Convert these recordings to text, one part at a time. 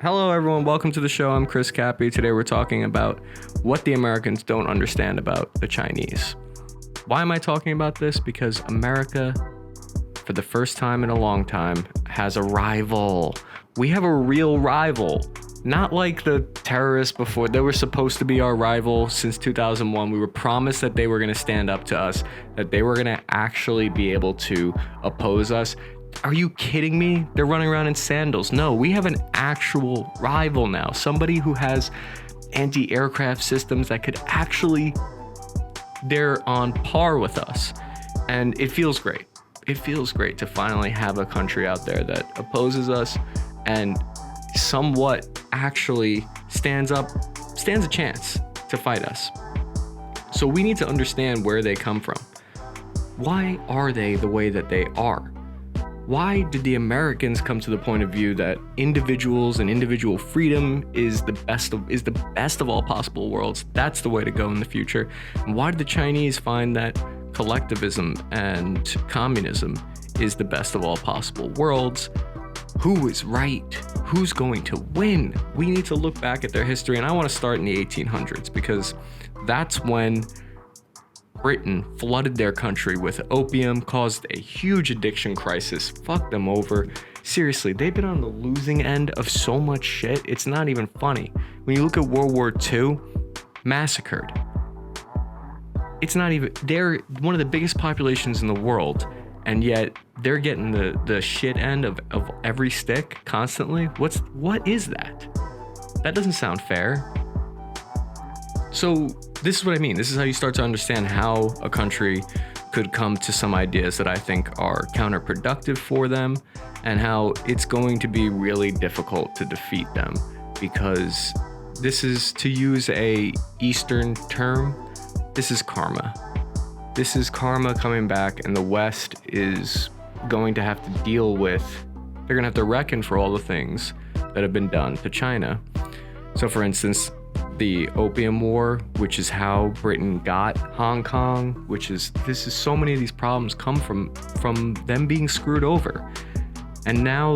Hello everyone, welcome to the show. I'm Cappy. Today we're talking about what the Americans don't understand about the Chinese. Why am I talking about this? Because America, for the first time in a long time, has a rival. We have a real rival. Not like the terrorists before. They were supposed to be our rival since 2001. We were promised that they were going to stand up to us, that they were going to actually be able to oppose us. Are you kidding me? They're running around in sandals. No, we have an actual rival now. Somebody who has anti-aircraft systems that could actually, they're on par with us. And it feels great. It feels great to finally have a country out there that opposes us and somewhat actually stands a chance to fight us. So we need to understand where they come from. Why are they the way that they are? Why did the Americans come to the point of view that individuals and individual freedom is the best of all possible worlds? That's the way to go in the future. And why did the Chinese find that collectivism and communism is the best of all possible worlds? Who is right? Who's going to win? We need to look back at their history, and I want to start in the 1800s because that's when Britain flooded their country with opium, caused a huge addiction crisis, fucked them over. Seriously, they've been on the losing end of so much shit, it's not even funny. When you look at World War II, massacred. They're one of the biggest populations in the world, and yet they're getting the shit end of every stick constantly. What is that? That doesn't sound fair. So this is what I mean. This is how you start to understand how a country could come to some ideas that I think are counterproductive for them, and how it's going to be really difficult to defeat them, because this is, to use a Eastern term, this is karma. This is karma coming back, and the West is going to have to deal with, they're going to have to reckon for all the things that have been done to China. So for instance, the Opium War, which is how Britain got Hong Kong, so many of these problems come from them being screwed over. And now,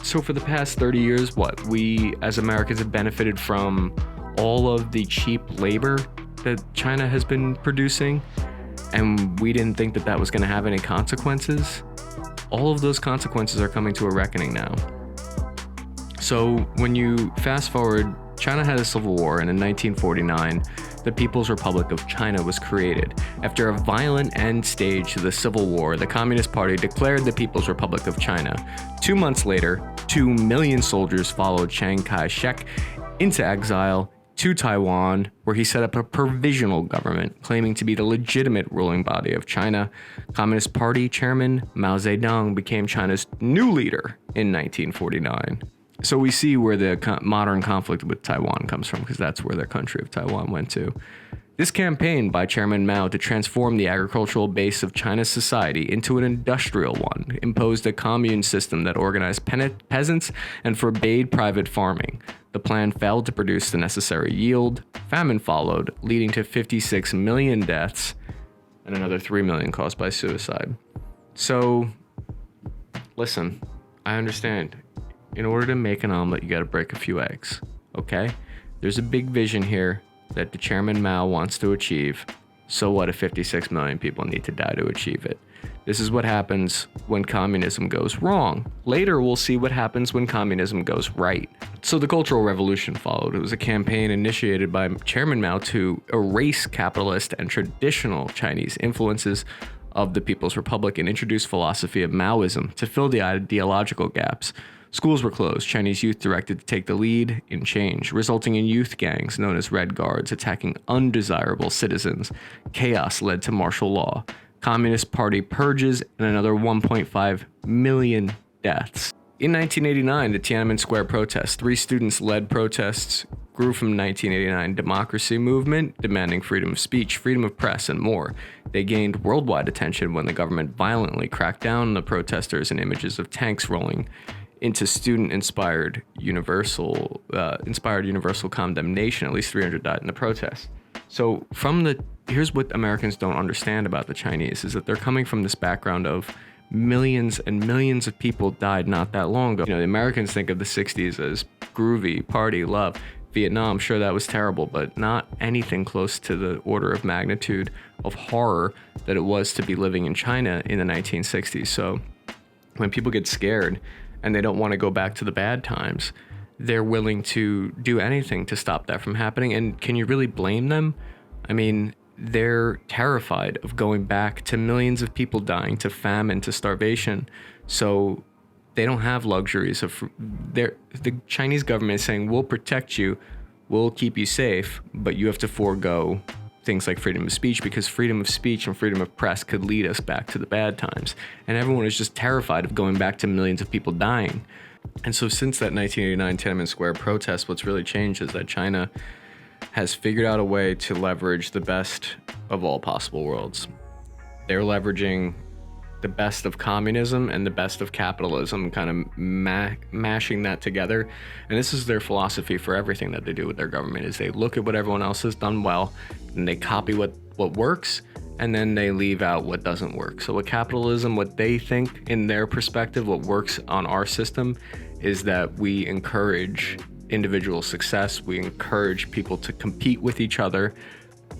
so for the past 30 years, we as Americans have benefited from all of the cheap labor that China has been producing, and we didn't think that was going to have any consequences. All of those consequences are coming to a reckoning now. So when you fast forward, China had a civil war, and in 1949, the People's Republic of China was created. After a violent end stage to the Civil War, the Communist Party declared the People's Republic of China. 2 months later, 2 million soldiers followed Chiang Kai-shek into exile to Taiwan, where he set up a provisional government, claiming to be the legitimate ruling body of China. Communist Party chairman Mao Zedong became China's new leader in 1949. So we see where the modern conflict with Taiwan comes from, because that's where their country of Taiwan went to. This campaign by Chairman Mao to transform the agricultural base of China's society into an industrial one imposed a commune system that organized peasants and forbade private farming. The plan failed to produce the necessary yield. Famine followed, leading to 56 million deaths and another 3 million caused by suicide. So, listen, I understand. In order to make an omelet, you got to break a few eggs, okay? There's a big vision here that the Chairman Mao wants to achieve. So what if 56 million people need to die to achieve it? This is what happens when communism goes wrong. Later, we'll see what happens when communism goes right. So the Cultural Revolution followed. It was a campaign initiated by Chairman Mao to erase capitalist and traditional Chinese influences of the People's Republic and introduce philosophy of Maoism to fill the ideological gaps. Schools were closed, Chinese youth directed to take the lead in change, resulting in youth gangs known as Red Guards attacking undesirable citizens. Chaos led to martial law, Communist Party purges, and another 1.5 million deaths. In 1989, the Tiananmen Square protests, 3 students-led protests, grew from 1989 democracy movement, demanding freedom of speech, freedom of press, and more. They gained worldwide attention when the government violently cracked down on the protesters and images of tanks rolling into student-inspired universal condemnation. At least 300 died in the protest. So here's what Americans don't understand about the Chinese, is that they're coming from this background of millions and millions of people died not that long ago. The Americans think of the 60s as groovy, party, love. Vietnam, sure, that was terrible, but not anything close to the order of magnitude of horror that it was to be living in China in the 1960s. So when people get scared and they don't want to go back to the bad times, they're willing to do anything to stop that from happening. And can you really blame them? I mean, they're terrified of going back to millions of people dying, to famine, to starvation. So they don't have luxuries of the Chinese government is saying, we'll protect you, we'll keep you safe, but you have to forego things like freedom of speech, because freedom of speech and freedom of press could lead us back to the bad times. And everyone is just terrified of going back to millions of people dying. And so since that 1989 Tiananmen Square protest, what's really changed is that China has figured out a way to leverage the best of all possible worlds. They're leveraging the best of communism and the best of capitalism, kind of mashing that together. And this is their philosophy for everything that they do with their government, is they look at what everyone else has done well and they copy what works, and then they leave out what doesn't work. So with capitalism, what they think in their perspective, what works on our system, is that we encourage individual success, we encourage people to compete with each other,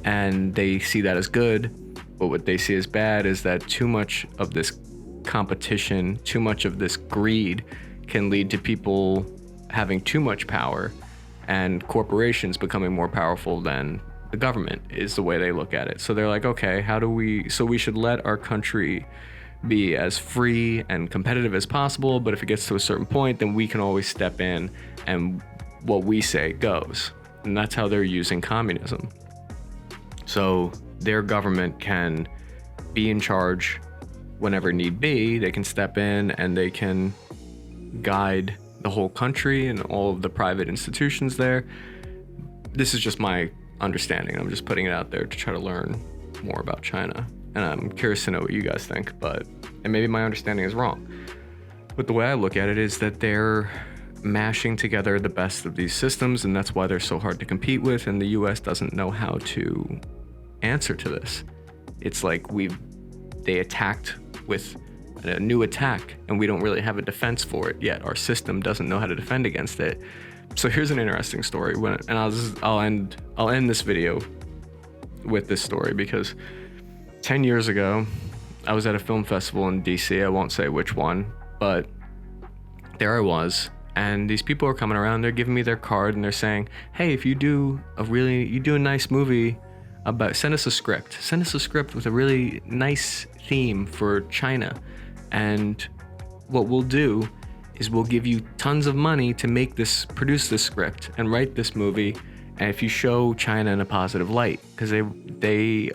and they see that as good. But what they see as bad is that too much of this competition, too much of this greed can lead to people having too much power and corporations becoming more powerful than the government, is the way they look at it. So they're like, okay, so we should let our country be as free and competitive as possible, but if it gets to a certain point, then we can always step in and what we say goes. And that's how they're using communism. So their government can be in charge whenever need be. They can step in and they can guide the whole country and all of the private institutions there. This is just my understanding. I'm just putting it out there to try to learn more about China. And I'm curious to know what you guys think, and maybe my understanding is wrong. But the way I look at it is that they're mashing together the best of these systems, and that's why they're so hard to compete with, and the US doesn't know how to answer to this. It's like they attacked with a new attack, and we don't really have a defense for it yet. Our system doesn't know how to defend against it. So here's an interesting story, I'll end this video with this story, because 10 years ago, I was at a film festival in DC. I won't say which one, but there I was, and these people are coming around. They're giving me their card, and they're saying, "Hey, if you do a nice movie send us a script with a really nice theme for China, and what we'll do is we'll give you tons of money to produce this script and write this movie, and if you show China in a positive light, because they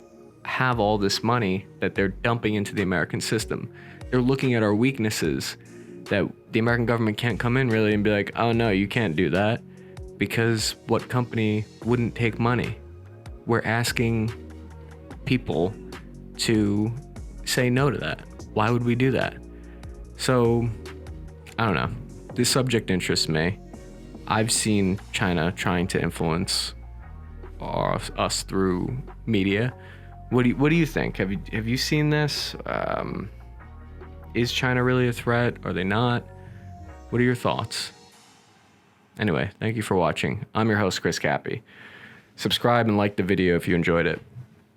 have all this money that they're dumping into the American system. They're looking at our weaknesses that the American government can't come in really and be like, oh no, you can't do that, because what company wouldn't take money? We're asking people to say no to that. Why would we do that? So, I don't know. This subject interests me. I've seen China trying to influence us through media. What do you think? Have you seen this? Is China really a threat? Are they not? What are your thoughts? Anyway, thank you for watching. I'm your host, Cappy. Subscribe and like the video if you enjoyed it.